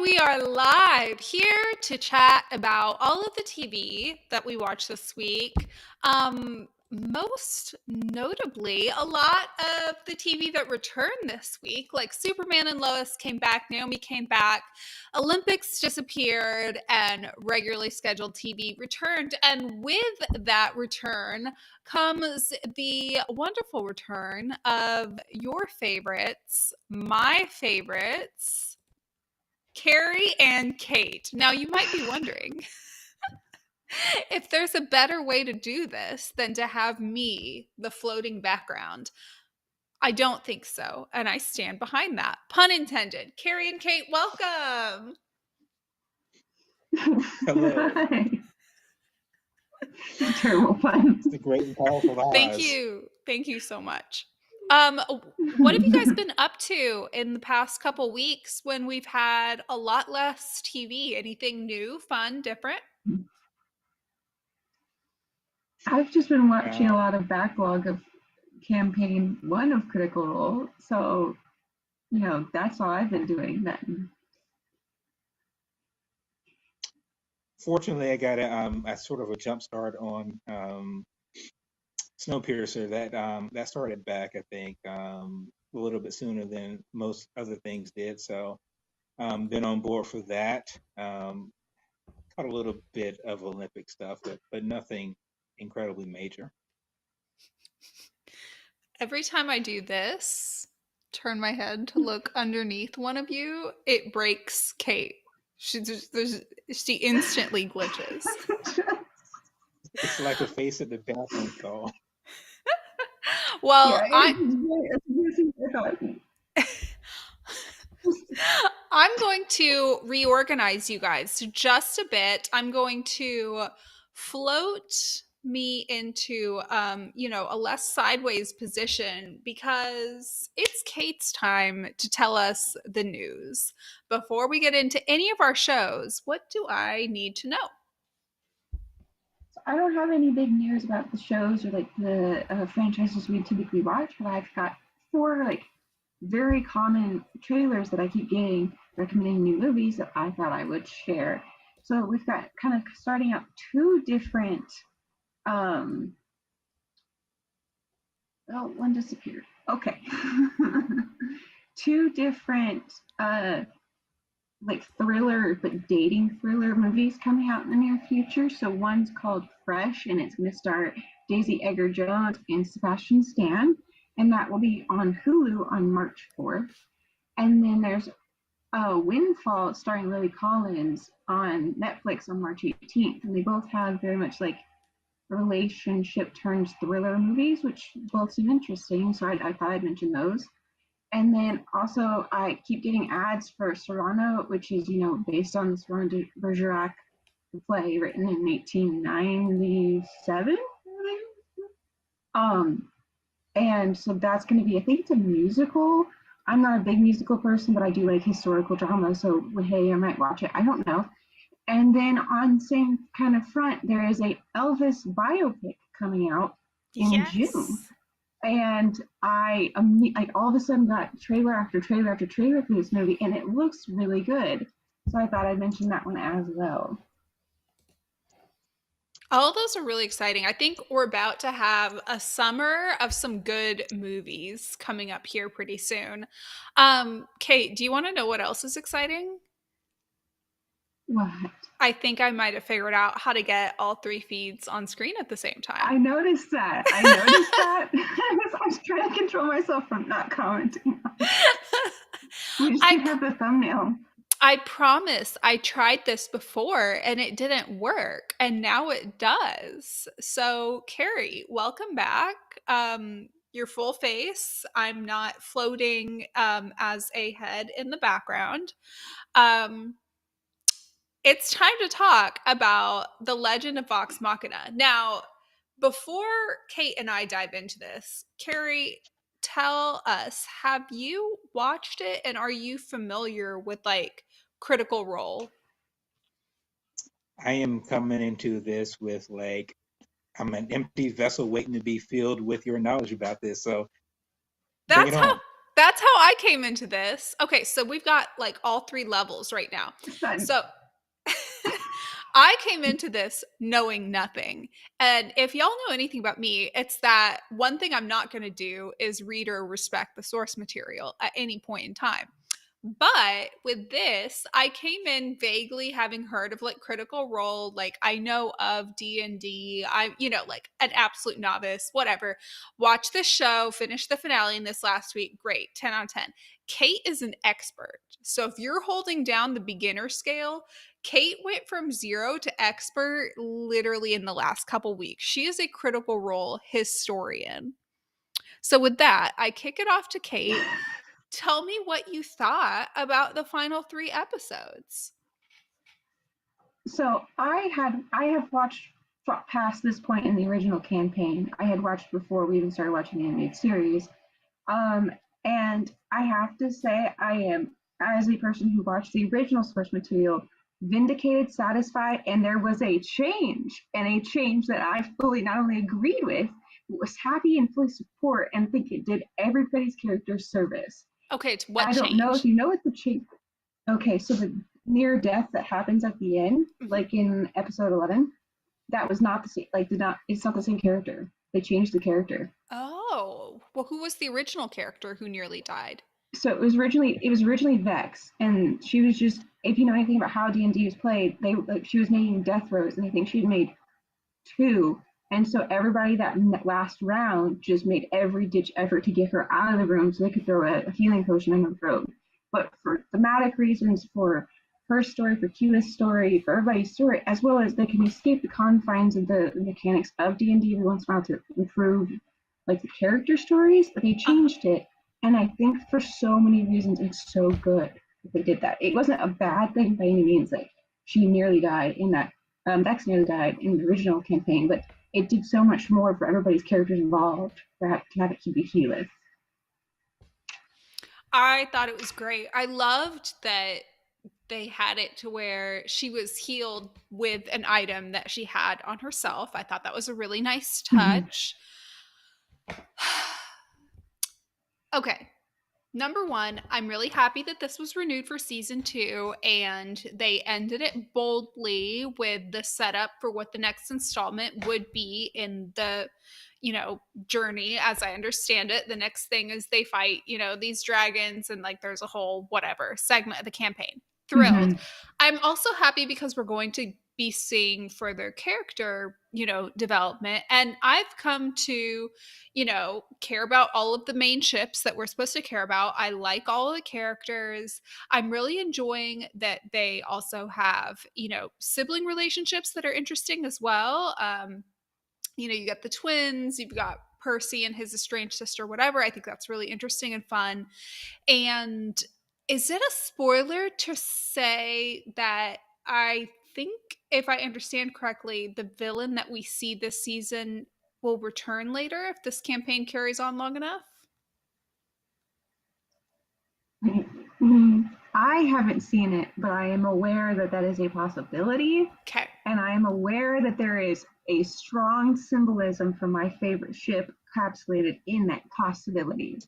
we are live here to chat about all of the TV that we watched this week. Most notably, a lot of the TV that returned this week, like Superman and Lois came back, Naomi came back, Olympics disappeared, and regularly scheduled TV returned. And with that return comes the wonderful return of your favorites, my favorites, Carey and Kate. Now, you might be wondering if there's a better way to do this than to have me, the floating background. I don't think so, and I stand behind that. Pun intended. Carey and Kate, welcome. Hello. Terrible pun. It's a great and powerful eyes. Thank you. Thank you so much. What have you guys been up to in the past couple weeks when we've had a lot less TV? Anything new, fun, different? I've just been watching a lot of backlog of campaign 1 of Critical Role, so that's all I've been doing then. Fortunately, I got a sort of a jump start on Snowpiercer. That started back, I think, a little bit sooner than most other things did. So, been on board for that. Caught a little bit of Olympic stuff, but nothing incredibly major. Every time I do this, turn my head to look underneath one of you, it breaks Kate. She instantly glitches. It's like a face at the bathroom stall. Well, I'm going to reorganize you guys just a bit. I'm going to float me into a less sideways position because it's Kate's time to tell us the news. Before we get into any of our shows, what do I need to know? I don't have any big news about the shows or like the franchises we typically watch, but I've got 4 very common trailers that I keep getting recommending new movies that I thought I would share. So we've got kind of starting out 2 different one disappeared. Okay. 2 different thriller but dating thriller movies coming out in the near future. So one's called Fresh, and it's going to star Daisy Edgar-Jones and Sebastian Stan, and that will be on Hulu on March 4th. And then there's Windfall starring Lily Collins on Netflix on March 18th, and they both have very much relationship turns thriller movies, which both seem interesting, so I thought I'd mention those. And then also I keep getting ads for Cyrano, which is based on the Cyrano de Bergerac play written in 1897. And so that's going to be, I think it's a musical. I'm not a big musical person, but I do like historical drama, so hey, I might watch it. I don't know. And then on same kind of front, there is a Elvis biopic coming out in June. And I all of a sudden got trailer after trailer after trailer for this movie, and it looks really good. So I thought I'd mention that one as well. All of those are really exciting. I think we're about to have a summer of some good movies coming up here pretty soon. Kate, do you want to know what else is exciting? What? I think I might have figured out how to get all 3 feeds on screen at the same time. I noticed that. I was trying to control myself from not commenting. We just didn't have the thumbnail. I promise I tried this before and it didn't work, and now it does. So, Carey, welcome back. Your full face. I'm not floating as a head in the background. It's time to talk about the Legend of Vox Machina. Now, before Kate and I dive into this, Carey, tell us, have you watched it and are you familiar with Critical Role? I am coming into this with I'm an empty vessel waiting to be filled with your knowledge about this. So that's That's how I came into this. Okay, so we've got like all 3 levels right now. Son. So I came into this knowing nothing. And if y'all know anything about me, it's that one thing I'm not going to do is read or respect the source material at any point in time. But with this, I came in vaguely having heard of like Critical Role, like I know of D&D. I'm, like an absolute novice, whatever. Watch this show, finish the finale in this last week. Great, 10 out of 10. Kate is an expert. So if you're holding down the beginner scale, Kate went from 0 to expert literally in the last couple weeks. She is a Critical Role historian. So with that, I kick it off to Kate. Tell me what you thought about the final 3 episodes. So I have watched past this point in the original campaign. I had watched before we even started watching the animated series. And I have to say, I am, as a person who watched the original source material, vindicated, satisfied, and there was a change that I fully not only agreed with, but was happy and fully support and think it did everybody's character service. Okay, what I don't know if you know what the change. Okay, so the near death that happens at the end, like in episode 11, that was not the same. Like, it's not the same character. They changed the character. Oh, well, who was the original character who nearly died? So it was originally Vex, and she was just, if you know anything about how D&D was played, she was making death throws, and I think she'd made 2. And so everybody that last round just made every ditch effort to get her out of the room so they could throw a healing potion in her throat. But for thematic reasons, for her story, for Keyleth's story, for everybody's story, as well as they can escape the confines of the mechanics of D&D every once in a while to improve like the character stories, but they changed it. And I think for so many reasons, it's so good that they did that. It wasn't a bad thing by any means. Like, she nearly died in that. Vex nearly died in the original campaign, but it did so much more for everybody's characters involved to have it to be Keyleth. I thought it was great. I loved that they had it to where she was healed with an item that she had on herself. I thought that was a really nice touch. Okay. Number 1, I'm really happy that this was renewed for season 2 and they ended it boldly with the setup for what the next installment would be in the, journey. As I understand it, the next thing is they fight, these dragons and like there's a whole whatever segment of the campaign. Thrilled. I'm also happy because we're going to be seeing further character, development. And I've come to, care about all of the main ships that we're supposed to care about. I like all of the characters. I'm really enjoying that they also have, sibling relationships that are interesting as well. You got the twins, you've got Percy and his estranged sister, whatever. I think that's really interesting and fun. And is it a spoiler to say that I think, if I understand correctly, the villain that we see this season will return later if this campaign carries on long enough? I haven't seen it, but I am aware that that is a possibility. Okay. And I am aware that there is a strong symbolism for my favorite ship encapsulated in that possibility.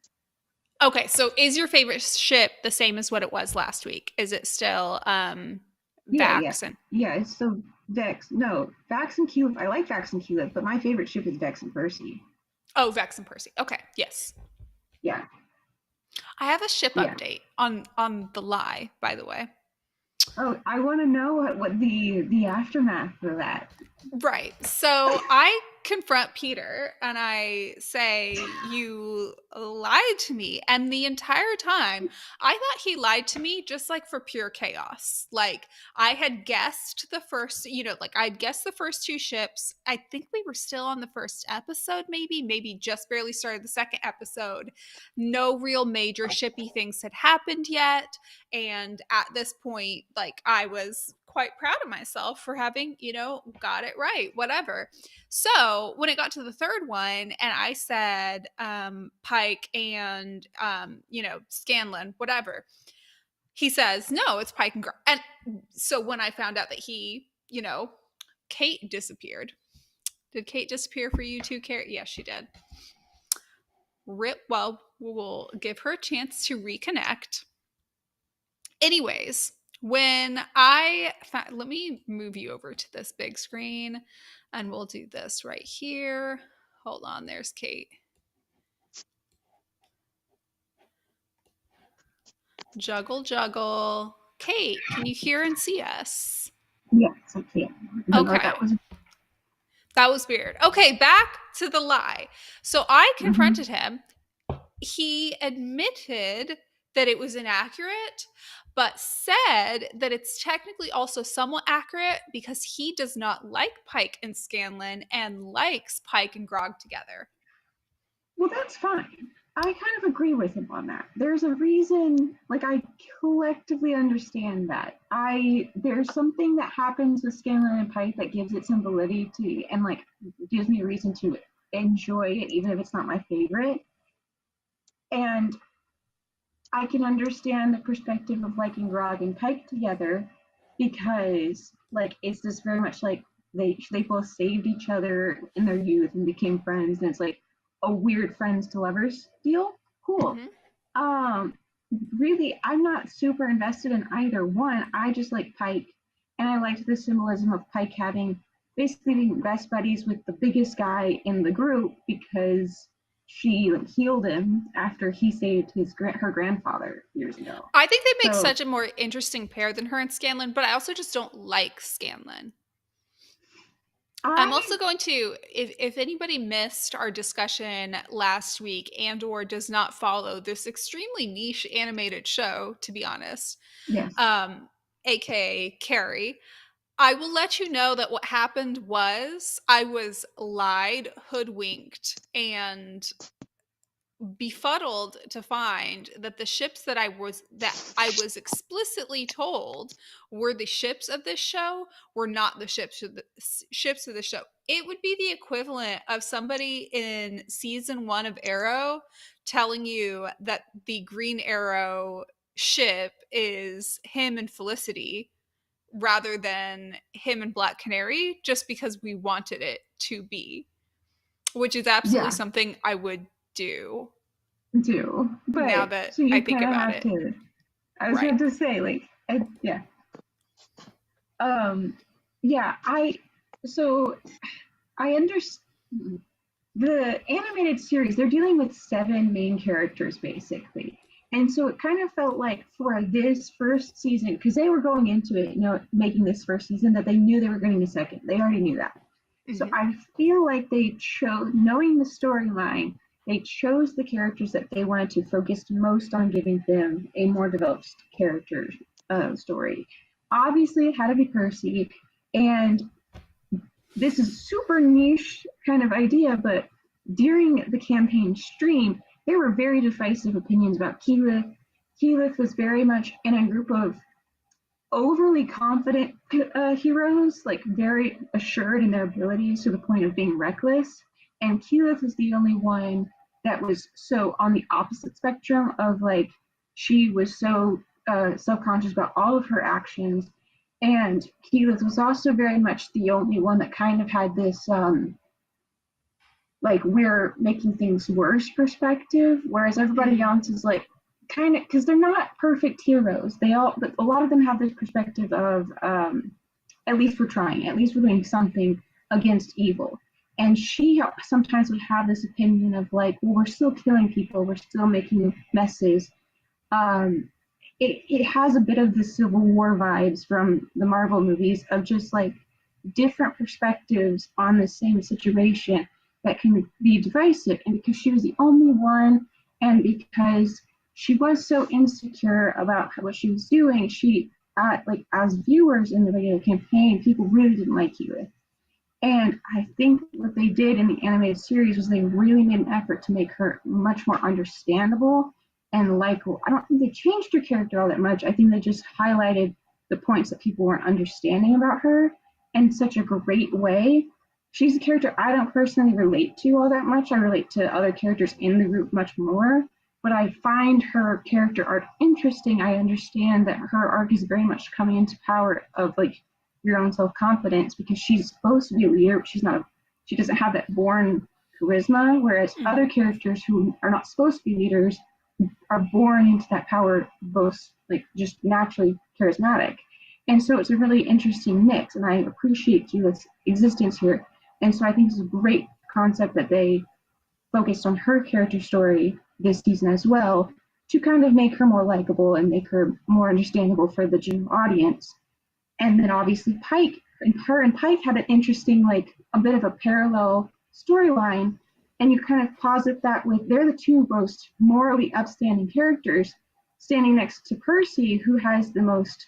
Okay, so is your favorite ship the same as what it was last week? Is it still Vax? Yeah, it's still Vex. No, Vax and Keyleth. I like Vax and Keyleth, but my favorite ship is Vex and Percy. Oh, Vex and Percy. Okay, yes. Yeah. I have a ship update on the lie, by the way. Oh, I want to know what the aftermath for that. Right. So I confront Peter and I say, you lied to me. And the entire time I thought he lied to me just like for pure chaos. Like I had guessed the first, I'd guessed the first 2 ships. I think we were still on the first episode, maybe just barely started the second episode. No real major shippy things had happened yet. And at this point, like I was quite proud of myself for having, got it right, whatever. So when it got to the third one and I said Pike and, Scanlan, whatever, he says, no, it's Pike and Gar. And so when I found out that he, Kate disappeared. Did Kate disappear for you too, Carey? Yes, she did. we'll give her a chance to reconnect. Anyways, when let me move you over to this big screen and we'll do this right here. Hold on, there's Kate. Juggle, juggle. Kate, can you hear and see us? Yes, I can. Okay. That was weird. Okay, back to the lie. So I confronted him. He admitted that it was inaccurate, but said that it's technically also somewhat accurate because he does not like Pike and Scanlan and likes Pike and Grog together. Well, that's fine. I kind of agree with him on that. There's a reason, like, I collectively understand that. There's something that happens with Scanlan and Pike that gives it some validity and, like, gives me a reason to enjoy it, even if it's not my favorite. And I can understand the perspective of liking Grog and Pike together because, like, it's just very much like they both saved each other in their youth and became friends, and it's like a weird friends to lovers deal. Cool. Really, I'm not super invested in either one. I just like Pike, and I liked the symbolism of Pike having basically being best buddies with the biggest guy in the group because she healed him after he saved her grandfather years ago. I think they make such a more interesting pair than her and Scanlan, but I also just don't like Scanlan. I'm also going to, if anybody missed our discussion last week and or does not follow this extremely niche animated show, to be honest, yes. aka Carey, I will let you know that what happened was I was lied, hoodwinked, and befuddled to find that the ships that I was explicitly told were the ships of this show were not the ships of the show. It would be the equivalent of somebody in season 1 of Arrow telling you that the Green Arrow ship is him and Felicity rather than him and Black Canary, just because we wanted it to be, which is absolutely something I would do. But now that so I think about it. I was going to say, like, I understand the animated series, they're dealing with 7 main characters basically. And so it kind of felt like for this first season, because they were going into it, making this first season, that they knew they were getting a second. They already knew that. So I feel like they chose, knowing the storyline, they chose the characters that they wanted to focus most on giving them a more developed character story. Obviously, it had to be Percy, and this is super niche kind of idea, but during the campaign stream, there were very divisive opinions about Keyleth. Keyleth was very much in a group of overly confident heroes, like very assured in their abilities to the point of being reckless. And Keyleth was the only one that was so on the opposite spectrum of, like, she was so self-conscious about all of her actions. And Keyleth was also very much the only one that kind of had this like, we're making things worse perspective, whereas everybody else is like kind of, because they're not perfect heroes. But a lot of them have this perspective of at least we're trying, at least we're doing something against evil. And she sometimes would have this opinion of, like, well, we're still killing people, we're still making messes. It has a bit of the Civil War vibes from the Marvel movies of just, like, different perspectives on the same situation that can be divisive. And because she was the only one, and because she was so insecure about what she was doing, she, like, as viewers in the regular campaign, people really didn't like Edith. And I think what they did in the animated series was they really made an effort to make her much more understandable and likable. I don't think they changed her character all that much. I think they just highlighted the points that people weren't understanding about her in such a great way. She's a character I don't personally relate to all that much. I relate to other characters in the group much more, but I find her character arc interesting. I understand that her arc is very much coming into power of, like, your own self-confidence, because she's supposed to be a leader, but she doesn't have that born charisma, whereas other characters who are not supposed to be leaders are born into that power, both like just naturally charismatic. And so it's a really interesting mix, and I appreciate Keela's existence here. And so I think it's a great concept that they focused on her character story this season as well, to kind of make her more likable and make her more understandable for the general audience. And then obviously Pike, and her and Pike had an interesting, like a bit of a parallel storyline. And you kind of posit that with they're the two most morally upstanding characters, standing next to Percy, who has the most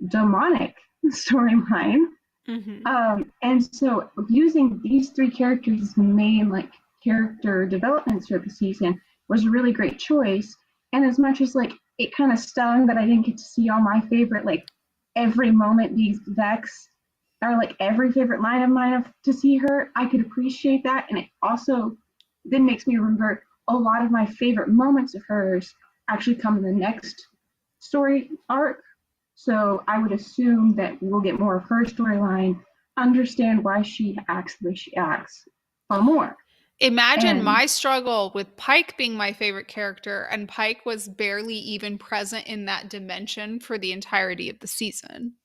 demonic storyline. And so using these three characters as main like character developments for the season was a really great choice. And as much as like it kind of stung that I didn't get to see all my favorite, like every moment these Vex or like every favorite line of mine to see her, I could appreciate that. And it also then makes me remember a lot of my favorite moments of hers actually come in the next story arc. So I would assume that we'll get more of her storyline, understand why she acts the way she acts, or more. Imagine my struggle with Pike being my favorite character, and Pike was barely even present in that dimension for the entirety of the season.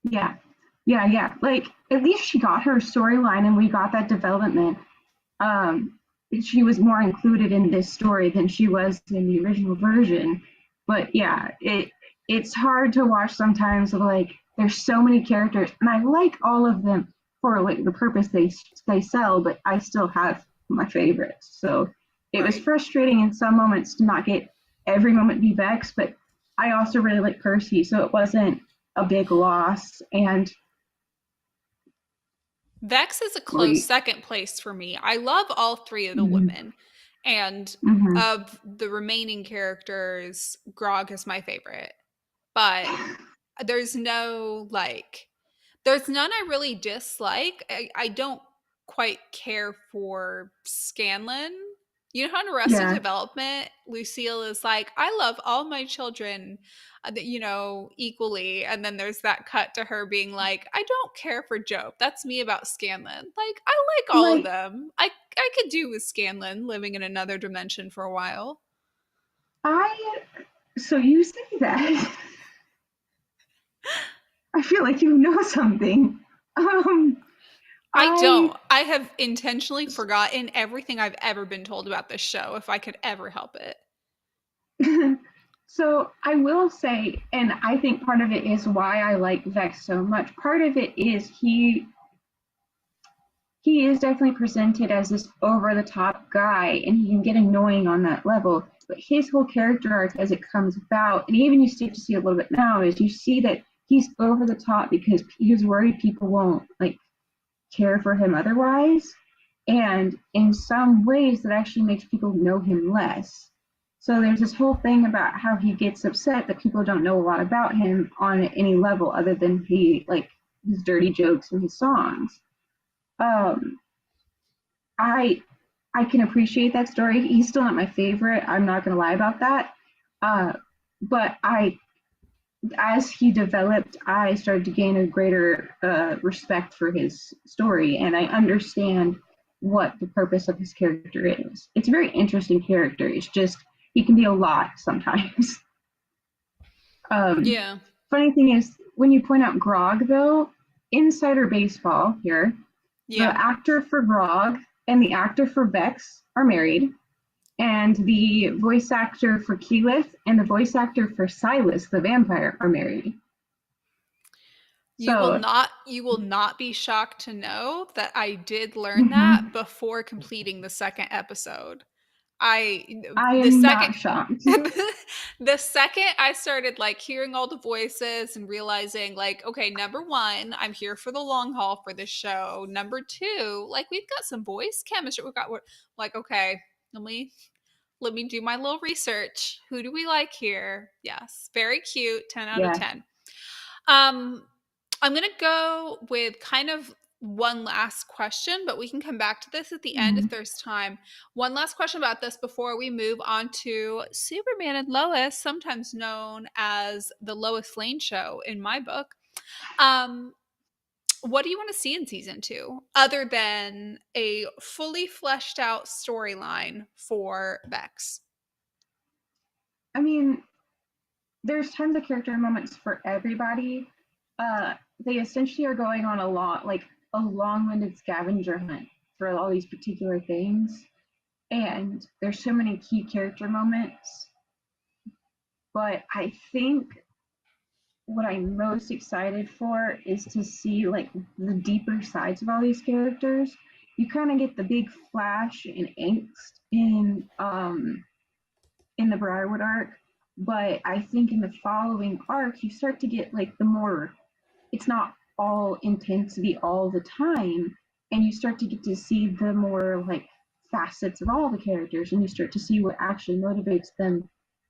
Yeah. Like, at least she got her storyline and we got that development. She was more included in this story than she was in the original version. But yeah, it's hard to watch sometimes. Like, there's so many characters, and I like all of them for like the purpose they sell, but I still have my favorites. So it was frustrating in some moments to not get every moment be Vex, but I also really like Percy, so it wasn't a big loss. And Vex is a close second place for me. I love all three of the women. And of the remaining characters, Grog is my favorite. But there's no there's none I really dislike. I don't quite care for Scanlan. You know how in Arrested Development, Lucille is like, I love all my children, equally. And then there's that cut to her being like, I don't care for Job. That's me about Scanlan. Like, I like all of them. I could do with Scanlan living in another dimension for a while. So you say that. I feel like you know something. I don't. I have intentionally forgotten everything I've ever been told about this show, if I could ever help it. So I will say, and I think part of it is why I like Vex so much. Part of it is he is definitely presented as this over-the-top guy, and he can get annoying on that level. But his whole character arc as it comes about, and even you start to see a little bit now, is you see that he's over the top because he's worried people won't like care for him otherwise. And in some ways that actually makes people know him less. So there's this whole thing about how he gets upset that people don't know a lot about him on any level other than his dirty jokes and his songs. I can appreciate that story. He's still not my favorite. I'm not going to lie about that. But as he developed, I started to gain a greater respect for his story, and I understand what the purpose of his character is. It's a very interesting character. It's just he can be a lot sometimes. Funny thing is, when you point out Grog, though, insider baseball here, the actor for Grog and the actor for Vex are married, and the voice actor for Keyleth and the voice actor for Silas the vampire are married. You will not be shocked to know that I did learn that before completing the second episode. I am not shocked. The second I started like hearing all the voices and realizing like, okay, number one, I'm here for the long haul for this show. Number two, like we've got some voice chemistry. We've got like, okay, let me do my little research. Who do we like here? Yes, very cute. 10 out of 10. I'm going to go with kind of one last question, but we can come back to this at the end if there's time. One last question about this before we move on to Superman and Lois, sometimes known as the Lois Lane Show in my book. what do you want to see in season 2 other than a fully fleshed out storyline for Vex? I mean, there's tons of character moments for everybody. They essentially are going on a long-winded scavenger hunt for all these particular things, and there's so many key character moments. But I think what I'm most excited for is to see like the deeper sides of all these characters. You kind of get the big flash and angst in the Briarwood arc, but I think in the following arc you start to get like the more, it's not all intensity all the time, and you start to get to see the more like facets of all the characters, and you start to see what actually motivates them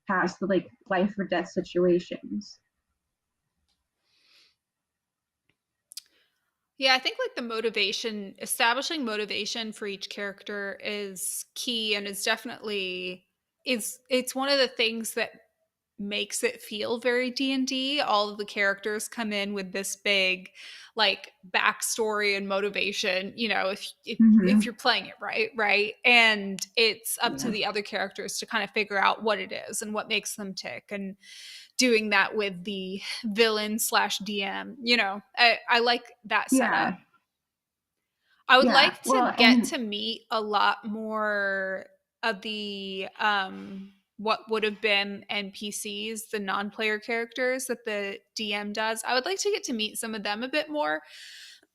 past the like life or death situations. Yeah, I think like the motivation, establishing motivation for each character is key, and is definitely it's one of the things that makes it feel very D&D. All of the characters come in with this big like backstory and motivation, you know, if you're playing it right? And it's up to the other characters to kind of figure out what it is and what makes them tick, and doing that with the villain slash DM, you know, I like that setup. I would like to get to meet a lot more of the what would have been NPCs, the non-player characters that the DM does. I would like to get to meet some of them a bit more,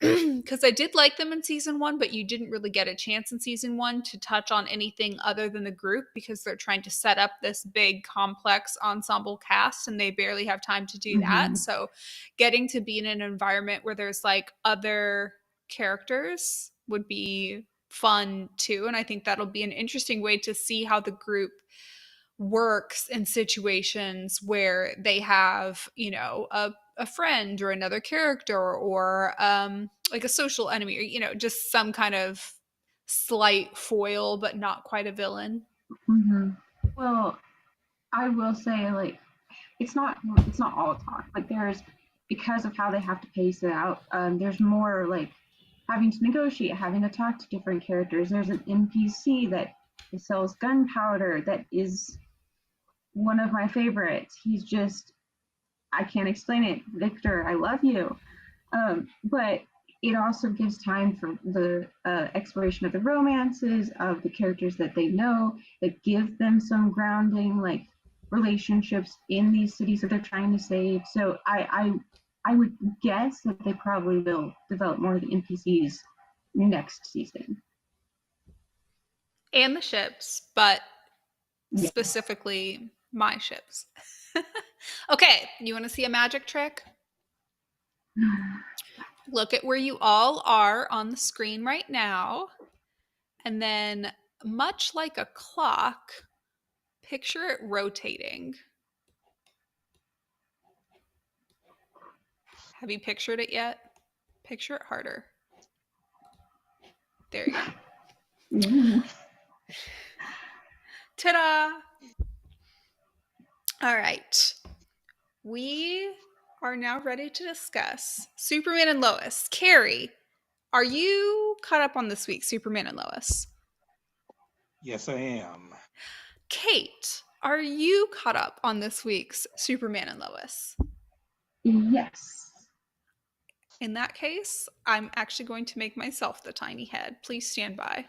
because I did like them in season 1, but you didn't really get a chance in season 1 to touch on anything other than the group, because they're trying to set up this big complex ensemble cast and they barely have time to do that. So getting to be in an environment where there's like other characters would be fun too, and I think that'll be an interesting way to see how the group works in situations where they have, you know, a friend or another character, or like a social enemy, or, you know, just some kind of slight foil but not quite a villain. Well, I will say like it's not all talk, but there's, because of how they have to pace it out, there's more like having to negotiate, having to talk to different characters. There's an NPC that sells gunpowder that is one of my favorites. He's just, I can't explain it. Victor, I love you. But it also gives time for the exploration of the romances of the characters that they know, that give them some grounding, like relationships in these cities that they're trying to save. So I would guess that they probably will develop more of the NPCs next season. And the ships, but specifically my ships. Okay, you want to see a magic trick? Look at where you all are on the screen right now. And then, much like a clock, picture it rotating. Have you pictured it yet? Picture it harder. There you go. Ta-da! All right. We are now ready to discuss Superman and Lois. Carey, are you caught up on this week's Superman and Lois? Yes, I am. Kate, are you caught up on this week's Superman and Lois? Yes. In that case, I'm actually going to make myself the tiny head. Please stand by.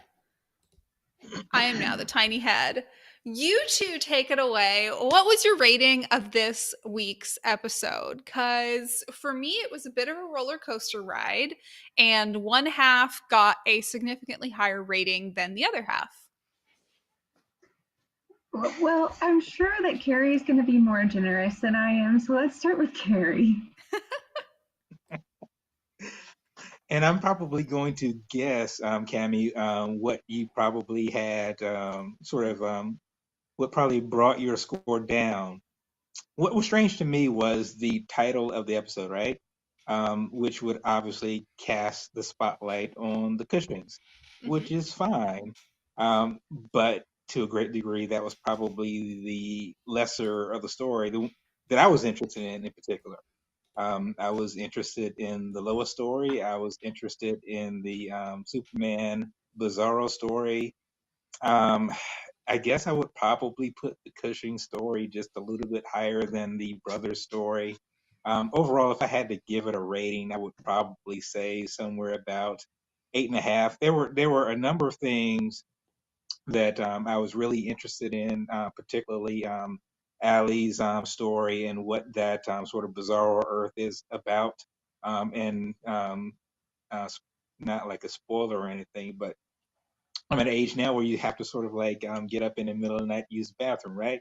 I am now the tiny head. You two take it away. What was your rating of this week's episode? Because for me, it was a bit of a roller coaster ride, and one half got a significantly higher rating than the other half. Well, I'm sure that Carey is going to be more generous than I am, so let's start with Carey. And I'm probably going to guess, Cammie, what you probably had what probably brought your score down. What was strange to me was the title of the episode, right? Which would obviously cast the spotlight on the Cushings, which is fine. But to a great degree, that was probably the lesser of the story that I was interested in particular. I was interested in the Lois story. I was interested in the Superman Bizarro story. Um, I guess I would probably put the Cushing story just a little bit higher than the Brothers story. Overall, if I had to give it a rating, I would probably say somewhere about 8.5. There were a number of things that I was really interested in, particularly Allie's story and what that sort of bizarro Earth is about. And not like a spoiler or anything, but I'm at an age now where you have to sort of like get up in the middle of the night to use the bathroom, right?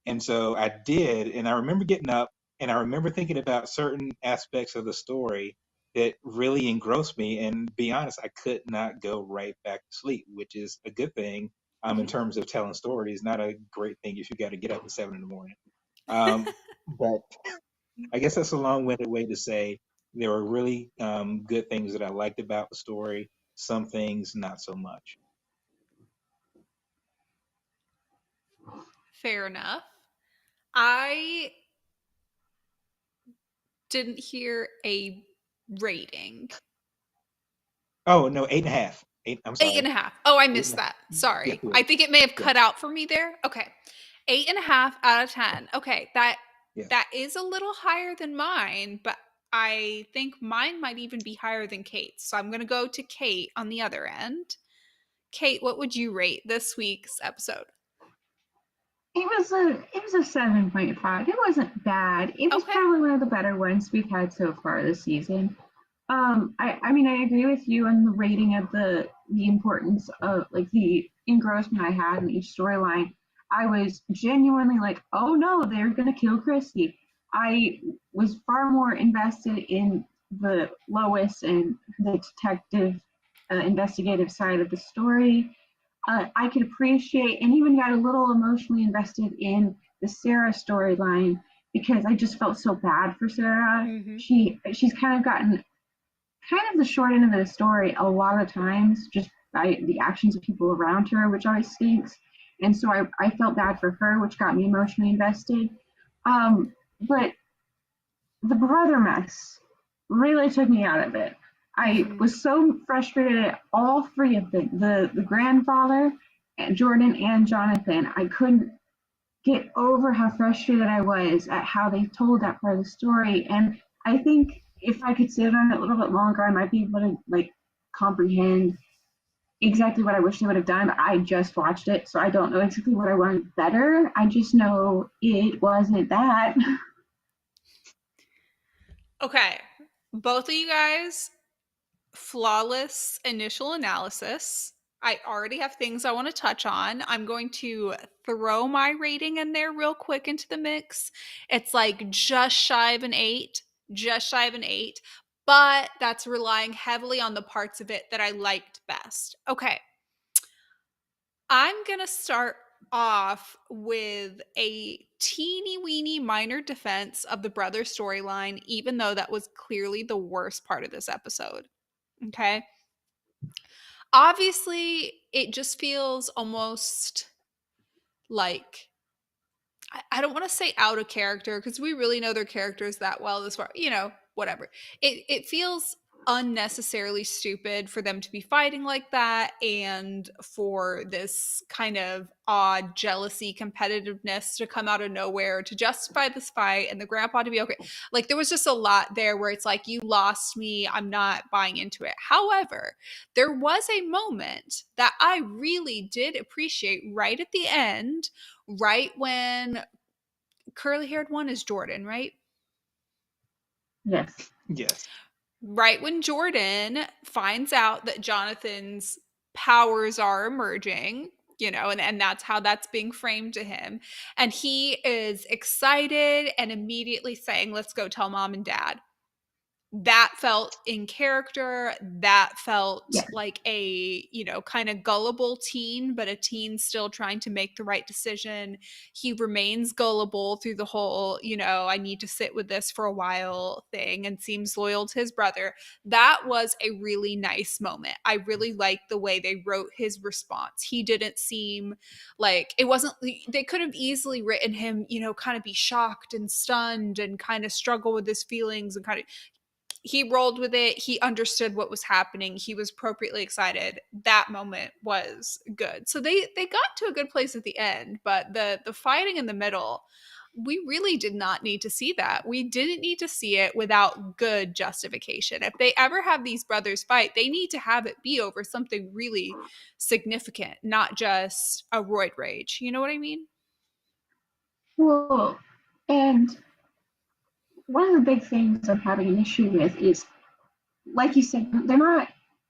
And so I did, and I remember getting up and I remember thinking about certain aspects of the story that really engrossed me. And be honest, I could not go right back to sleep, which is a good thing in terms of telling stories, not a great thing if you got to get up at 7 in the morning. But I guess that's a long-winded way to say there were really good things that I liked about the story, some things not so much. Fair enough. I didn't hear a rating. Oh no, 8.5. I'm Eight sorry. and a half. Oh, I Eight missed and a that. half. Sorry. Yeah, I think it may have yeah, cut out for me there. Okay. 8.5 out of 10. Okay. That yeah. that is a little higher than mine, but I think mine might even be higher than Kate's. So I'm gonna go to Kate on the other end. Kate, what would you rate this week's episode? It was a 7.5. It wasn't bad. It was Okay. probably one of the better ones we've had so far this season. I mean I agree with you on the rating of the importance of like the engrossment I had in each storyline. I was genuinely like, oh no, they're gonna kill Christy. I was far more invested in the Lois and the detective investigative side of the story. I could appreciate and even got a little emotionally invested in the Sarah storyline because I just felt so bad for Sarah. Mm-hmm. She's kind of gotten kind of the short end of the story a lot of times just by the actions of people around her, which always stinks. And so I felt bad for her, which got me emotionally invested. But the brother mess really took me out of it. I was so frustrated at all three of them, the grandfather, and Jordan and Jonathan. I couldn't get over how frustrated I was at how they told that part of the story. And I think if I could sit on it a little bit longer, I might be able to like comprehend exactly what I wish they would have done. But I just watched it, so I don't know exactly what I wanted better. I just know it wasn't that. Okay. Both of you guys, flawless initial analysis. I already have things I want to touch on. I'm going to throw my rating in there real quick into the mix. It's like just shy of an 8, just shy of an 8, but that's relying heavily on the parts of it that I liked best. Okay. I'm going to start off with a teeny weeny minor defense of the brother storyline, even though that was clearly the worst part of this episode. Okay. Obviously, it just feels almost like I don't want to say out of character because we really know their characters that well as far, whatever. It feels unnecessarily stupid for them to be fighting like that and for this kind of odd jealousy competitiveness to come out of nowhere to justify this fight and the grandpa to be okay. Like there was just a lot there where it's like you lost me, I'm not buying into it. However, there was a moment that I really did appreciate right at the end, right when curly haired one is Jordan, right? Yes. Yes. Right when Jordan finds out that Jonathan's powers are emerging, and that's how that's being framed to him. And he is excited and immediately saying, let's go tell mom and dad. that felt in character. That felt Yeah. like a, kind of gullible teen, but a teen still trying to make the right decision. He remains gullible through the whole, I need to sit with this for a while thing, and seems loyal to his brother. That was a really nice moment. I really liked the way they wrote his response. He didn't seem like, it wasn't, they could have easily written him, kind of be shocked and stunned and kind of struggle with his feelings, and kind of, he rolled with it. He understood what was happening. He was appropriately excited. That moment was good. So they got to a good place at the end, but the fighting in the middle, we really did not need to see that. We didn't need to see it without good justification. If they ever have these brothers fight, they need to have it be over something really significant, not just a roid rage. You know what I mean? Well, and one of the big things I'm having an issue with is, like you said, they're not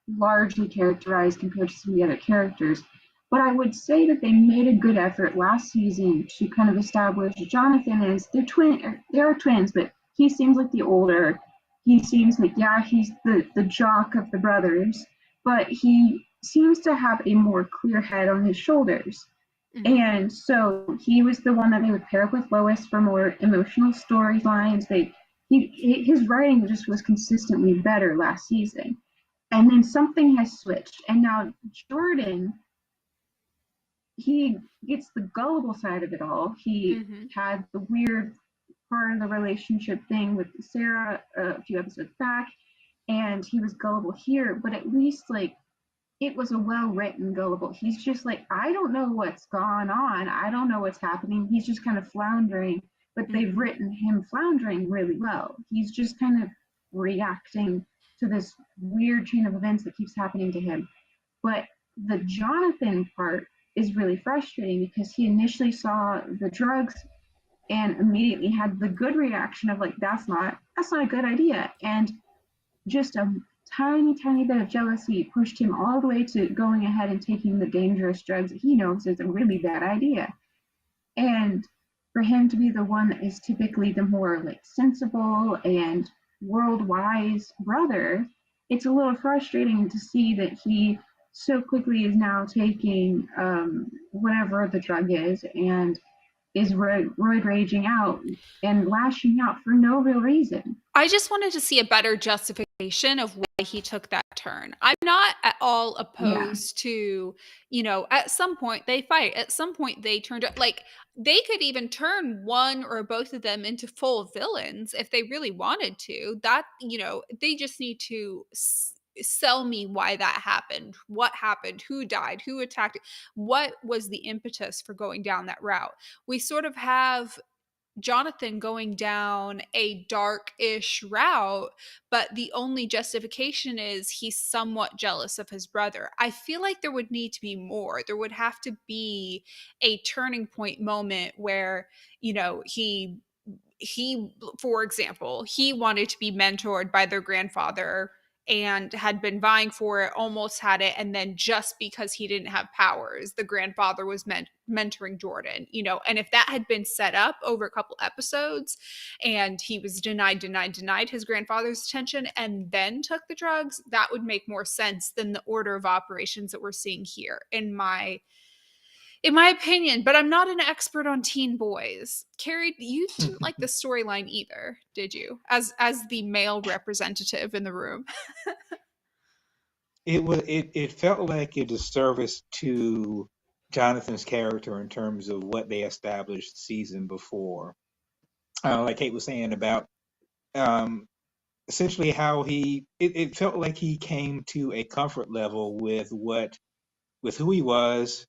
largely characterized compared to some of the other characters. But I would say that they made a good effort last season to kind of establish Jonathan as they're twin. They are twins, but he seems like the older. He seems like, yeah, he's the jock of the brothers, but he seems to have a more clear head on his shoulders. And so he was the one that they would pair up with Lois for more emotional storylines. His writing just was consistently better last season. And then something has switched. And now Jordan, he gets the gullible side of it all. He had the weird part of the relationship thing with Sarah a few episodes back, and he was gullible here, but at least like it was a well-written gullible. He's just like, I don't know what's gone on. I don't know what's happening. He's just kind of floundering, but they've written him floundering really well. He's just kind of reacting to this weird chain of events that keeps happening to him. But the Jonathan part is really frustrating because he initially saw the drugs and immediately had the good reaction of like, that's not a good idea. And just a tiny bit of jealousy pushed him all the way to going ahead and taking the dangerous drugs that he knows is a really bad idea. And for him to be the one that is typically the more like sensible and world wise brother, it's a little frustrating to see that he so quickly is now taking whatever the drug is and is roid raging out and lashing out for no real reason. I just wanted to see a better justification of why he took that turn. I'm not at all opposed to, at some point they fight. At some point they turned like they could even turn one or both of them into full villains if they really wanted to. That, they just need to sell me why that happened, what happened, who died, who attacked, what was the impetus for going down that route. We sort of have Jonathan going down a dark-ish route, but the only justification is he's somewhat jealous of his brother. I feel like there would need to be more. There would have to be a turning point moment where, he, for example, he wanted to be mentored by their grandfather and had been vying for it, almost had it, and then just because he didn't have powers, the grandfather was mentoring Jordan, and if that had been set up over a couple episodes and he was denied his grandfather's attention and then took the drugs, that would make more sense than the order of operations that we're seeing here, in my opinion. But I'm not an expert on teen boys. Carey, you didn't like the storyline either, did you? As the male representative in the room. It felt like a disservice to Jonathan's character in terms of what they established the season before. Like Kate was saying about essentially how it felt like he came to a comfort level with who he was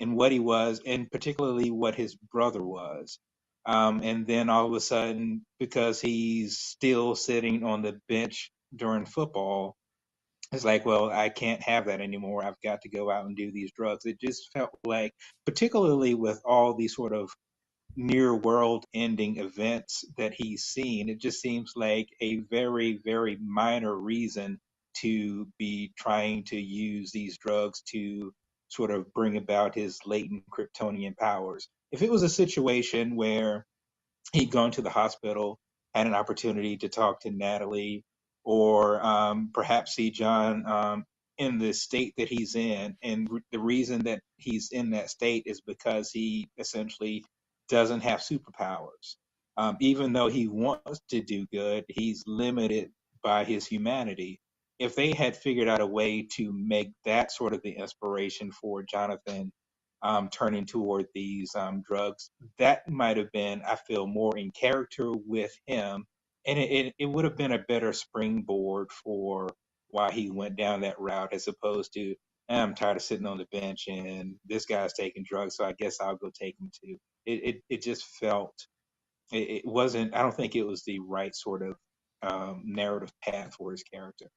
and what he was, and particularly what his brother was. And then all of a sudden, because he's still sitting on the bench during football, it's like, well, I can't have that anymore. I've got to go out and do these drugs. It just felt like, particularly with all these sort of near world ending events that he's seen, it just seems like a very, very minor reason to be trying to use these drugs to sort of bring about his latent Kryptonian powers. If it was a situation where he'd gone to the hospital, had an opportunity to talk to Natalie, or perhaps see John in the state that he's in. And the reason that he's in that state is because he essentially doesn't have superpowers. Even though he wants to do good, he's limited by his humanity. If they had figured out a way to make that sort of the inspiration for Jonathan turning toward these drugs, that might have been, I feel, more in character with him. And it would have been a better springboard for why he went down that route, as opposed to, I'm tired of sitting on the bench and this guy's taking drugs, so I guess I'll go take him too. It just felt, it wasn't, I don't think it was the right sort of narrative path for his character.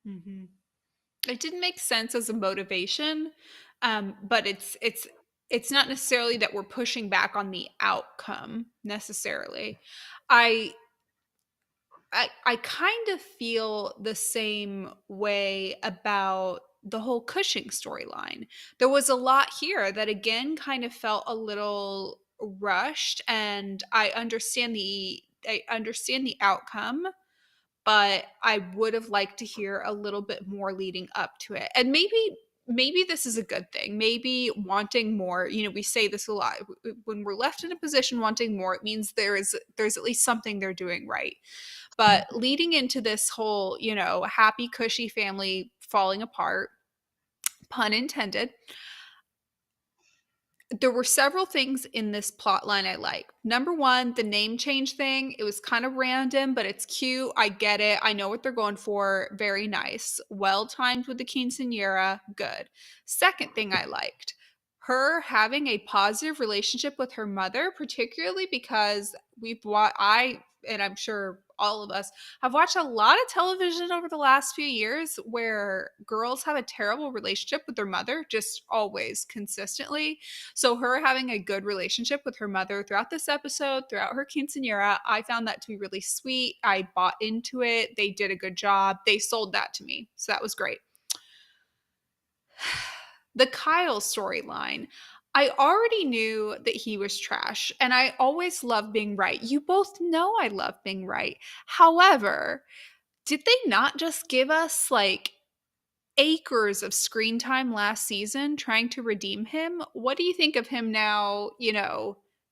Mm-hmm. It didn't make sense as a motivation, but it's not necessarily that we're pushing back on the outcome necessarily. I I kind of feel the same way about the whole Cushing storyline. There was a lot here that again kind of felt a little rushed, and I understand the outcome, but I would have liked to hear a little bit more leading up to it. And maybe this is a good thing. Maybe wanting more, we say this a lot. When we're left in a position wanting more, it means there's at least something they're doing right. But leading into this whole, happy cushy family falling apart, pun intended, there were several things in this plot line I like. Number one, the name change thing. It was kind of random, but it's cute. I get it. I know what they're going for. Very nice. Well timed with the quinceanera. Good. Second thing I liked, her having a positive relationship with her mother, particularly because and I'm sure all of us have watched a lot of television over the last few years where girls have a terrible relationship with their mother, just always consistently. So her having a good relationship with her mother throughout this episode, throughout her quinceanera, I found that to be really sweet. I bought into it. They did a good job. They sold that to me. So that was great. The Kyle storyline. I already knew that he was trash, and I always love being right. You both know I love being right. However, did they not just give us like acres of screen time last season trying to redeem him? What do you think of him now,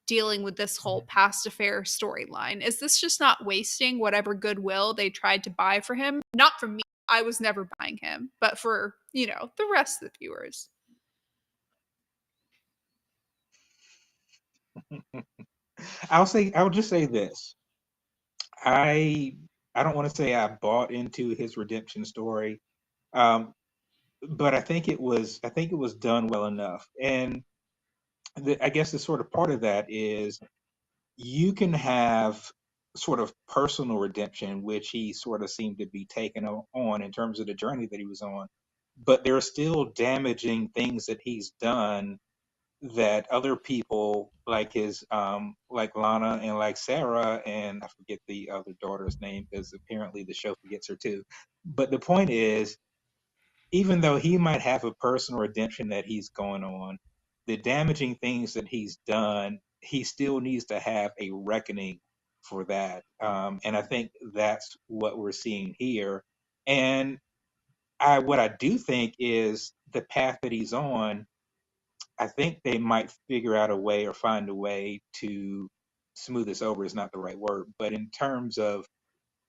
dealing with this whole past affair storyline? Is this just not wasting whatever goodwill they tried to buy for him? Not from me. I was never buying him, but for, the rest of the viewers. I'll just say this. I don't want to say I bought into his redemption story, um, but I think it was done well enough. And I guess the sort of part of that is you can have sort of personal redemption, which he sort of seemed to be taking on in terms of the journey that he was on, but there are still damaging things that he's done that other people like like Lana and like Sarah, and I forget the other daughter's name because apparently the show forgets her too. But the point is, even though he might have a personal redemption that he's going on, the damaging things that he's done, he still needs to have a reckoning for that. And I think that's what we're seeing here. And what I do think is the path that he's on, I think they might figure out a way or find a way to smooth this over is not the right word, but in terms of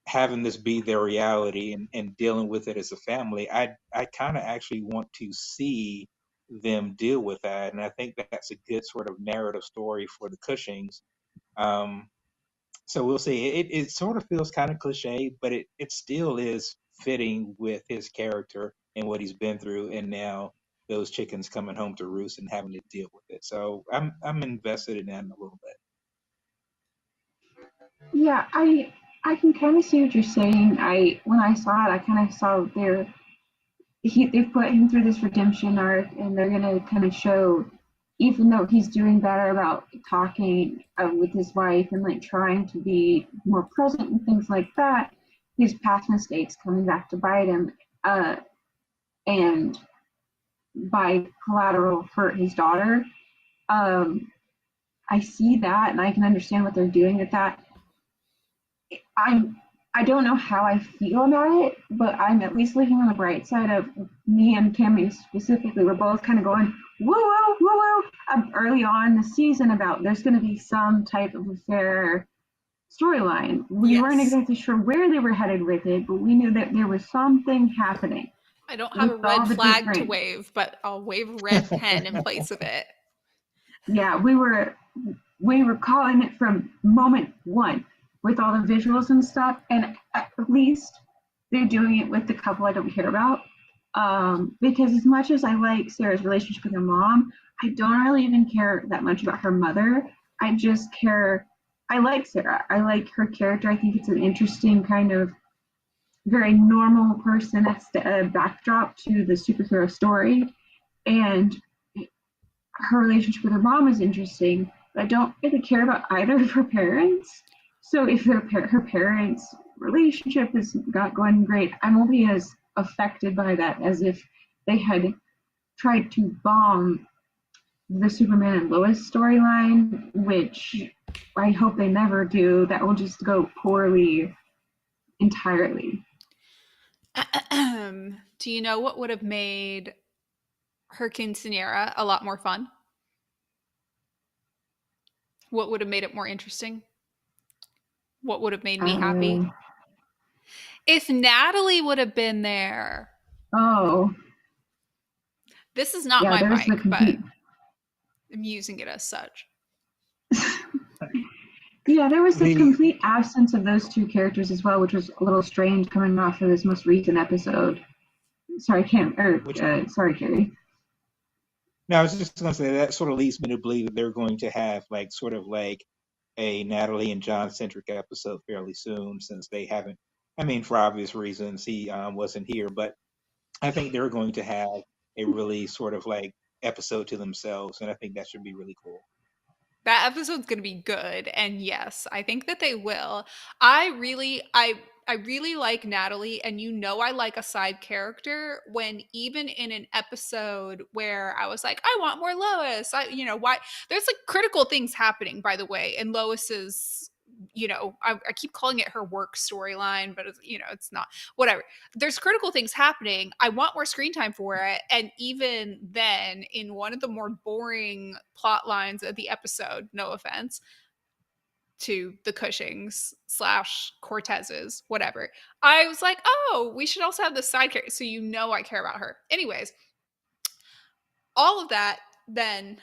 having this be their reality and dealing with it as a family, I kind of actually want to see them deal with that. And I think that's a good sort of narrative story for the Cushings. Um, so we'll see. It sort of feels kind of cliche, but it still is fitting with his character and what he's been through, and now those chickens coming home to roost and having to deal with it. So I'm invested in that in a little bit. Yeah, I can kind of see what you're saying. When I saw it, I kind of saw they put him through this redemption arc, and they're gonna kind of show, even though he's doing better about talking with his wife and like trying to be more present and things like that, his past mistakes coming back to bite him, and by collateral for his daughter. I see that, and I can understand what they're doing with that. I'm I don't know how I feel about it, but I'm at least looking on the bright side of me and Cammie specifically. We're both kind of going woo woo woo woo early on in the season about there's going to be some type of affair storyline. We weren't Yes. exactly sure where they were headed with it, but we knew that there was something happening. I don't have a With all red the flag to different- wave, but I'll wave a red pen in place of it. Yeah, we were calling it from moment one with all the visuals and stuff, and at least they're doing it with the couple I don't care about. Because as much as I like Sarah's relationship with her mom, I don't really even care that much about her mother. I just care. I like Sarah. I like her character. I think it's an interesting kind of very normal person that's a backdrop to the superhero story. And her relationship with her mom is interesting, but I don't really care about either of her parents. So if her parents' relationship is not going great, I'm only as affected by that as if they had tried to bomb the Superman and Lois storyline, which I hope they never do. That will just go poorly entirely. Do you know what would have made her quinceanera a lot more fun? What would have made it more interesting? What would have made me happy? If Natalie would have been there. Oh. This is not my mic, but I'm using it as such. Yeah, there was a complete absence of those two characters as well, which was a little strange coming off of this most recent episode. Sorry, sorry, Carey. No, I was just going to say that sort of leads me to believe that they're going to have like sort of like a Natalie and John centric episode fairly soon, since they haven't. I mean, for obvious reasons, he wasn't here, but I think they're going to have a really sort of like episode to themselves, and I think that should be really cool. That episode's going to be good, and yes, I think that they will. I really like Natalie, and I like a side character when even in an episode where I was like, I want more Lois. Why there's like critical things happening, by the way, in Lois's, I keep calling it her work storyline, but it's not, whatever. There's critical things happening. I want more screen time for it. And even then, in one of the more boring plot lines of the episode, no offense to the Cushings / Cortezes, whatever, I was like, oh, we should also have the side character. So I care about her. Anyways, all of that then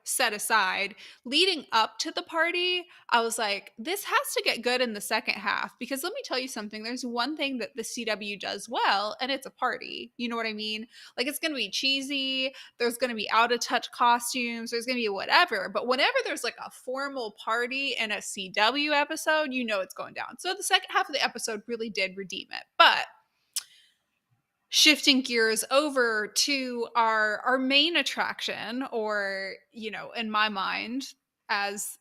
set aside, leading up to the party, I was like, this has to get good in the second half, because let me tell you something, there's one thing that the CW does well, and it's a party. You know what I mean? Like, it's going to be cheesy, there's going to be out of touch costumes, there's going to be whatever, but whenever there's like a formal party in a CW episode, it's going down. So the second half of the episode really did redeem it. But shifting gears over to our main attraction, or in my mind, as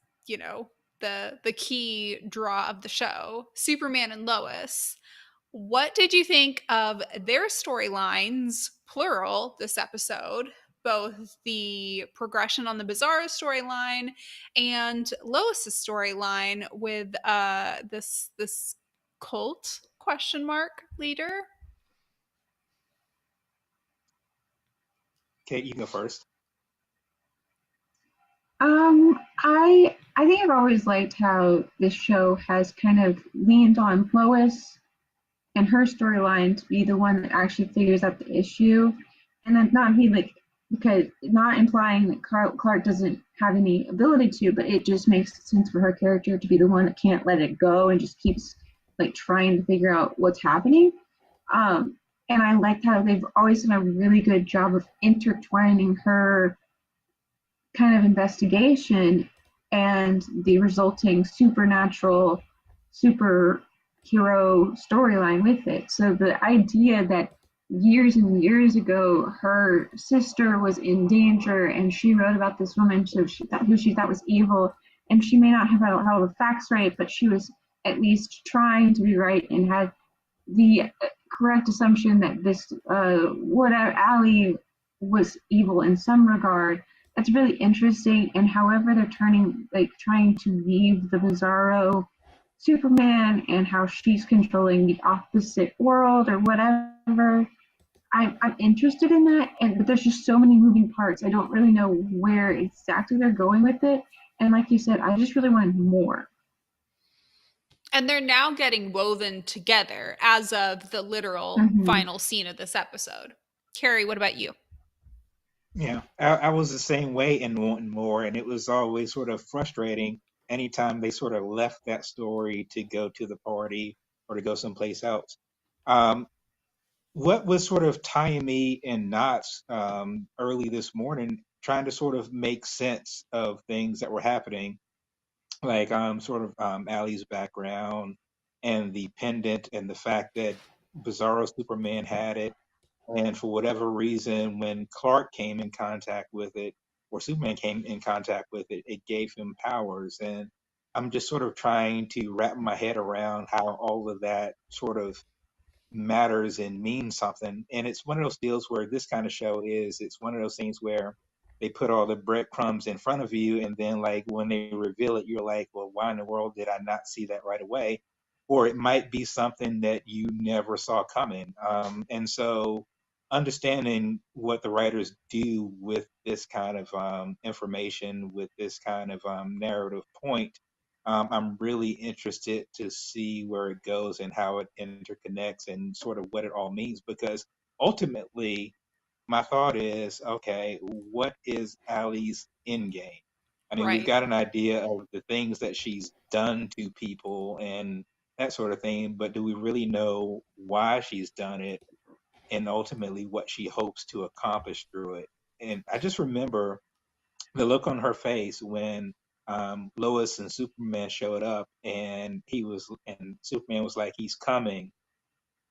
the key draw of the show, Superman and Lois. What did you think of their storylines, plural, this episode? Both the progression on the Bizarro storyline and Lois's storyline with this cult ? Leader. Kate, you can go first. I think I've always liked how this show has kind of leaned on Lois and her storyline to be the one that actually figures out the issue, and then not be like, because not implying that Clark doesn't have any ability to, but it just makes sense for her character to be the one that can't let it go and just keeps like trying to figure out what's happening. And I liked how they've always done a really good job of intertwining her kind of investigation and the resulting supernatural superhero storyline with it. So the idea that years and years ago her sister was in danger and she wrote about this woman who she thought was evil, and she may not have had all the facts right, but she was at least trying to be right and had the correct assumption that this whatever Allie was evil in some regard. That's really interesting. And however they're trying to weave the Bizarro Superman and how she's controlling the opposite world or whatever. I'm interested in that, but there's just so many moving parts. I don't really know where exactly they're going with it. And like you said, I just really wanted more. And they're now getting woven together as of the literal Mm-hmm. final scene of this episode. Carey, what about you? Yeah, I was the same way and wanting more, and it was always sort of frustrating anytime they sort of left that story to go to the party or to go someplace else. Um, what was sort of tying me in knots early this morning, trying to sort of make sense of things that were happening, like sort of Allie's background and the pendant and the fact that Bizarro Superman had it, and for whatever reason, when Clark came in contact with it, or Superman came in contact with it, it gave him powers. And I'm just sort of trying to wrap my head around how all of that sort of matters and means something. And it's one of those deals where this kind of show is, it's one of those things where they put all the breadcrumbs in front of you, and then like when they reveal it, you're like, well, why in the world did I not see that right away? Or it might be something that you never saw coming. And so understanding what the writers do with this kind of information, with this kind of narrative point, I'm really interested to see where it goes and how it interconnects and sort of what it all means. Because ultimately, my thought is, okay, what is Allie's end game? I mean, we've Right. got an idea of the things that she's done to people and that sort of thing, but do we really know why she's done it and ultimately what she hopes to accomplish through it? And I just remember the look on her face when Lois and Superman showed up, and Superman was like, he's coming.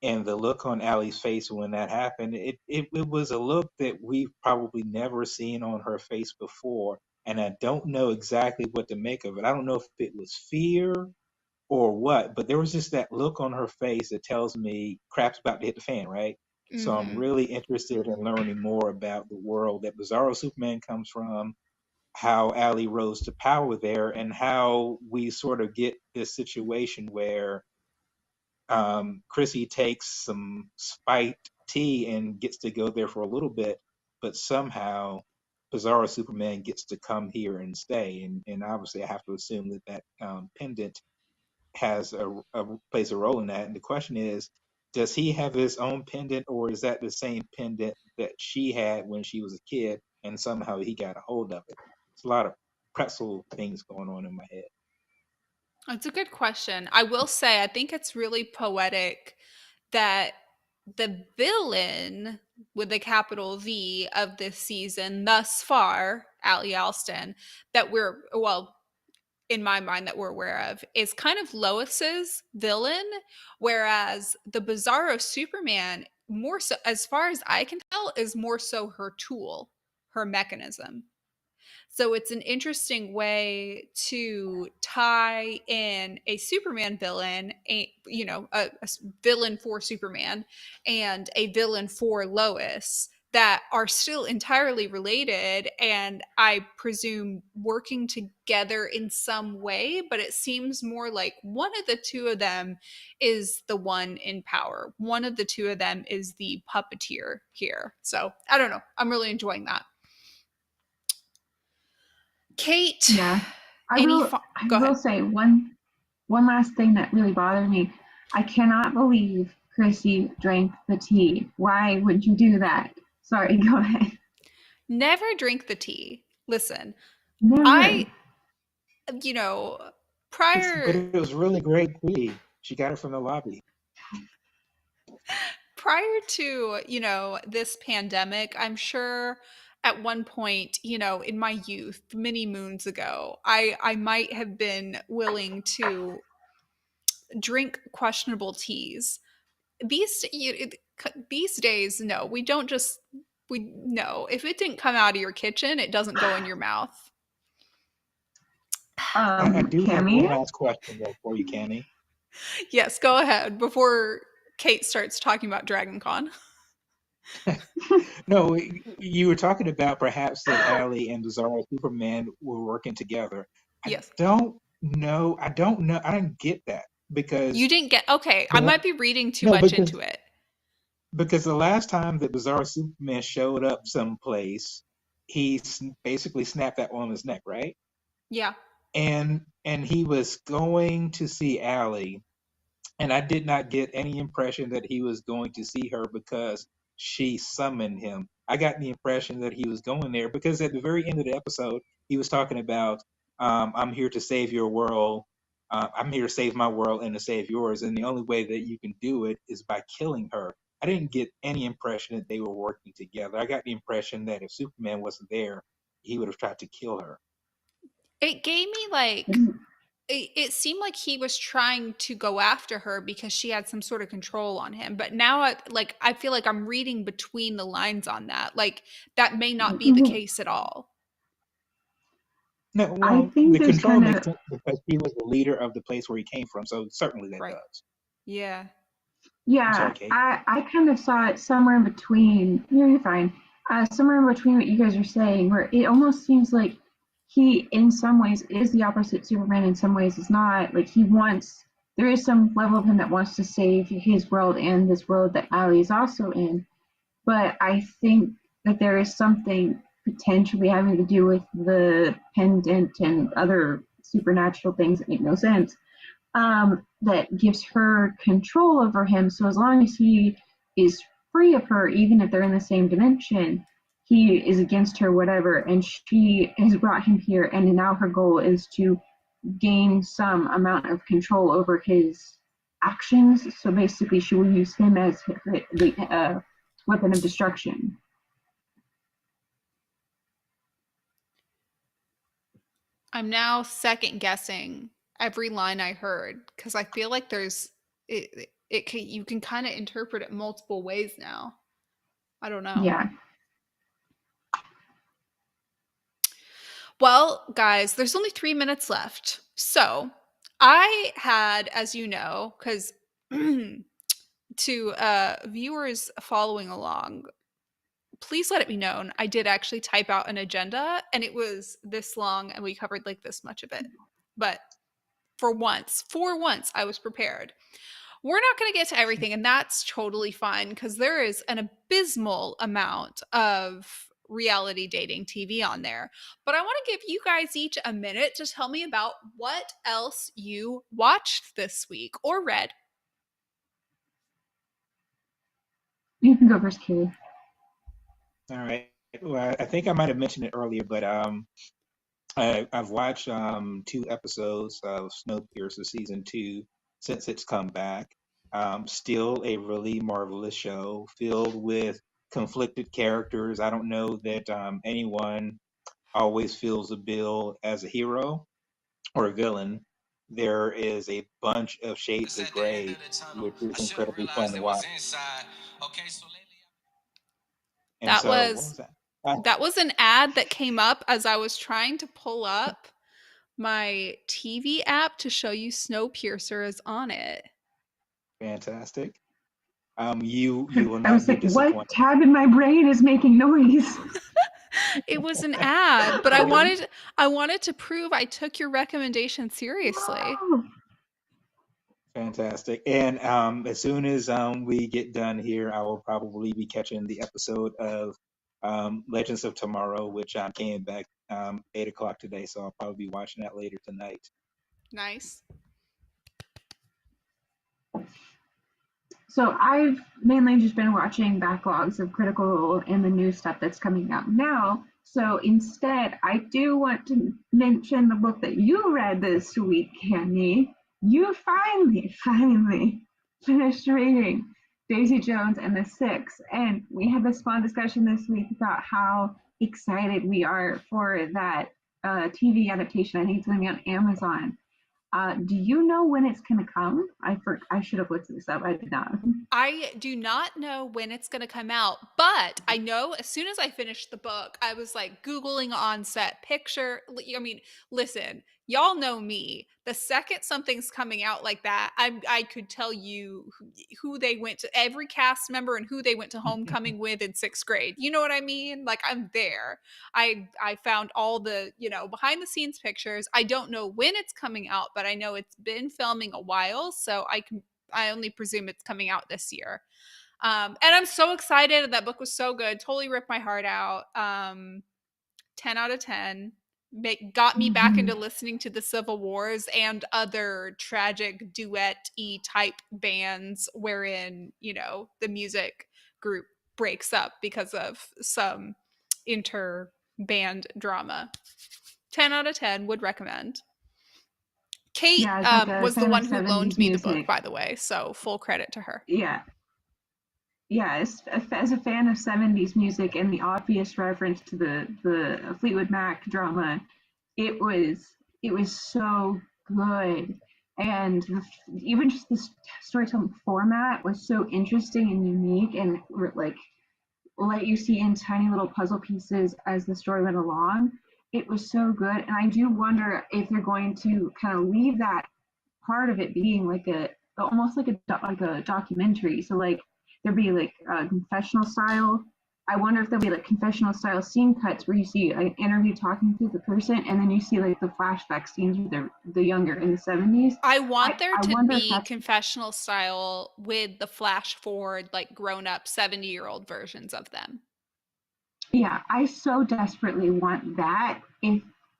And the look on Allie's face when that happened, it was a look that we've probably never seen on her face before. And I don't know exactly what to make of it. I don't know if it was fear or what, but there was just that look on her face that tells me crap's about to hit the fan, right? So I'm Mm-hmm. really interested in learning more about the world that Bizarro Superman comes from, how Allie rose to power there, and how we sort of get this situation where Chrissy takes some spiked tea and gets to go there for a little bit, but somehow Bizarro Superman gets to come here and stay. And obviously, I have to assume that pendant has plays a role in that. And the question is, does he have his own pendant, or is that the same pendant that she had when she was a kid, and somehow he got a hold of it? It's a lot of pretzel things going on in my head. That's a good question. I will say, I think it's really poetic that the villain with the capital V of this season thus far, Ali Alston, that in my mind, that we're aware of, is kind of Lois's villain, whereas the Bizarro Superman, more so, as far as I can tell, is more so her tool, her mechanism. So it's an interesting way to tie in a Superman villain, a villain for Superman and a villain for Lois that are still entirely related and I presume working together in some way, but it seems more like one of the two of them is the one in power. One of the two of them is the puppeteer here. So I don't know. I'm really enjoying that. Kate, Yeah, I any will. fun? I Go will ahead. say one last thing that really bothered me. I cannot believe Chrissy drank the tea. Why would you do that? Sorry, go ahead. Never drink the tea. Listen, Never. I, you know, But prior it was really great tea. She got it from the lobby. prior to, this pandemic, I'm sure at one point, in my youth, many moons ago, I might have been willing to drink questionable teas. These days, no, we don't just we no. If it didn't come out of your kitchen, it doesn't go in your mouth. I do have one Cammien? last question though for you, Cammy. Yes, go ahead before Kate starts talking about Dragon Con. No, you were talking about perhaps that Allie and Bizarro Superman were working together. I Yes. don't No, I don't know. I didn't get that because You didn't get okay. I the might be reading too no much because into it. because the last time that Bizarre Superman showed up someplace, he basically snapped that woman's neck, right? Yeah. And he was going to see Allie, and I did not get any impression that he was going to see her because she summoned him. I got the impression that he was going there because at the very end of the episode, he was talking about, I'm here to save your world. I'm here to save my world and to save yours. And the only way that you can do it is by killing her. I didn't get any impression that they were working together. I got the impression that if Superman wasn't there, he would have tried to kill her. It gave me like it seemed like he was trying to go after her because she had some sort of control on him. But now I feel like I'm reading between the lines on that. Like that may not be the case at all. No, I well, think the there's control kind makes of sense because he was the leader of the place where he came from. So certainly that Right. does. Yeah. I'm Yeah, sorry, Kate. I kind of saw it somewhere in between. You're fine. Somewhere in between what you guys are saying, where it almost seems like he, in some ways, is the opposite Superman. In some ways, is not. Like he wants. There is some level of him that wants to save his world and this world that Ali is also in. But I think that there is something potentially having to do with the pendant and other supernatural things that make no sense, that gives her control over him. So as long as he is free of her, even if they're in the same dimension, he is against her, whatever. And she has brought him here, and now her goal is to gain some amount of control over his actions. So basically, she will use him as the weapon of destruction. I'm now second guessing every line I heard because I feel like there's you can kind of interpret it multiple ways now. I don't know. Yeah. Well, guys, there's only 3 minutes left. So I had, as you know, because to viewers following along, please let it be known I did actually type out an agenda and it was this long and we covered like this much of it. But for once, I was prepared. We're not going to get to everything, and that's totally fine because there is an abysmal amount of reality dating TV on there. But I want to give you guys each a minute to tell me about what else you watched this week or read. You can go first, Carey. All right. Well, I think I might have mentioned it earlier, but I've watched 2 episodes of Snowpiercer season 2 since it's come back. Still a really marvelous show filled with conflicted characters. I don't know that anyone always feels a bill as a hero or a villain. There is a bunch of shades It's of at the end gray, of the tunnel. which is I should have incredibly fun realized to it was watch. inside. Okay, so lately. And That so, what was was that? that was an ad that came up as I was trying to pull up my TV app to show you Snowpiercer is on it. Fantastic. You will I not was be like, what disappointed. tab in my brain is making noise? It was an ad, but I wanted to prove I took your recommendation seriously. Oh, Fantastic. And as soon as we get done here, I will probably be catching the episode of Legends of Tomorrow, which came back 8 o'clock today, so I'll probably be watching that later tonight. Nice. so I've mainly just been watching backlogs of Critical Role and the new stuff that's coming out now. So instead, I do want to mention the book that you read this week, Cammie. You finally finished reading Daisy Jones and the Six. And we had this fun discussion this week about how excited we are for that TV adaptation. I think it's going to be on Amazon. Do you know when it's going to come? I should have looked this up. I did not. I do not know when it's going to come out, but I know as soon as I finished the book, I was like Googling on set picture. I mean, listen, y'all know me. The second something's coming out like that, I could tell you who they went to, every cast member and who they went to homecoming with in 6th grade. You know what I mean? Like, I'm there. I found all the, behind the scenes pictures. I don't know when it's coming out, but I know it's been filming a while, so I only presume it's coming out this year. And I'm so excited. That book was so good. Totally ripped my heart out. 10 out of 10. Got me back into listening to the Civil Wars and other tragic duet-y type bands wherein, the music group breaks up because of some inter-band drama. 10 out of 10, would recommend. Kate was the one who loaned me the book, by the way, so full credit to her. Yeah. Yeah, as a fan of 70s music and the obvious reference to the Fleetwood Mac drama, it was so good. And even just the storytelling format was so interesting and unique, and like let you see in tiny little puzzle pieces as the story went along. It was so good, and I do wonder if they're going to kind of leave that part of it being like almost like a documentary. So like there'd be like a confessional style. I wonder if there'll be like confessional style scene cuts where you see an interview talking to the person, and then you see like the flashback scenes with the younger in the 70s. I want there to be confessional style with the flash forward, like grown up 70-year-old versions of them. Yeah, I so desperately want that.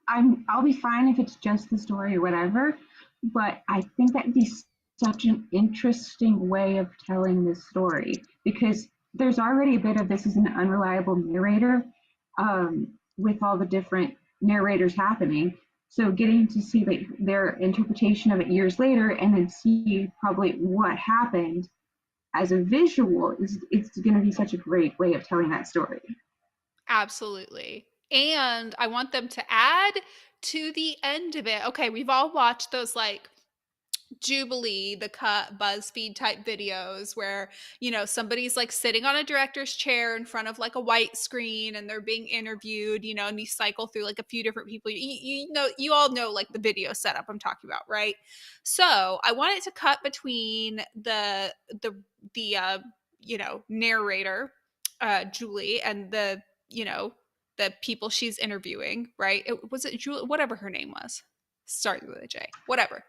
I'll be fine if it's just the story or whatever, but I think that'd be such an interesting way of telling this story, because there's already a bit of this as an unreliable narrator, with all the different narrators happening. So getting to see like their interpretation of it years later and then see probably what happened as a visual it's going to be such a great way of telling that story. Absolutely. And I want them to add to the end of it. Okay, we've all watched those like Jubilee, the cut BuzzFeed type videos where, somebody's like sitting on a director's chair in front of like a white screen and they're being interviewed, and you cycle through like a few different people. You all know like the video setup I'm talking about, right? So I want it to cut between the narrator, Julie, and the people she's interviewing, right? Was it Julie, whatever her name was, starting with a J, whatever.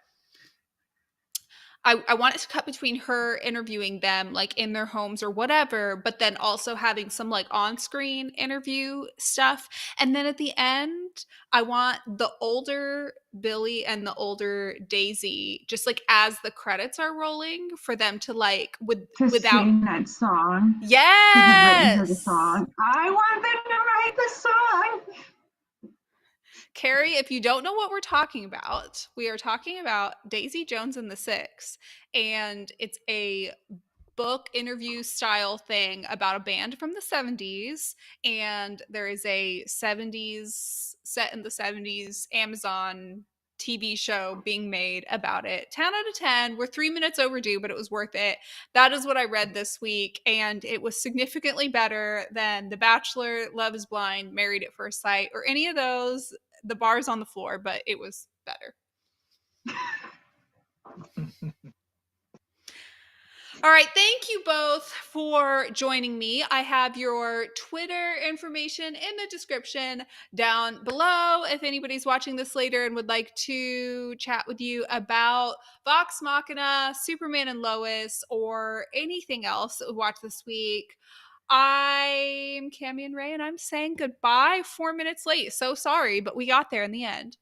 I want it to cut between her interviewing them like in their homes or whatever, but then also having some like on-screen interview stuff. And then at the end, I want the older Billy and the older Daisy, just like as the credits are rolling, for them to like without sing that song. Yes. The song. I want them to write the song. Carey, if you don't know what we're talking about, we are talking about Daisy Jones and the Six, and it's a book interview style thing about a band from the 70s, and there is a 70s set in the 70s Amazon TV show being made about it. 10 out of 10. We're 3 minutes overdue, but it was worth it. That is what I read this week, and it was significantly better than The Bachelor, Love is Blind, Married at First Sight, or any of those. The bar's on the floor, but it was better. All right. Thank you both for joining me. I have your Twitter information in the description down below. If anybody's watching this later and would like to chat with you about Vox Machina, Superman and Lois, or anything else that we watched this week, I'm Cammien Ray, and I'm saying goodbye. 4 minutes late. So sorry, but we got there in the end.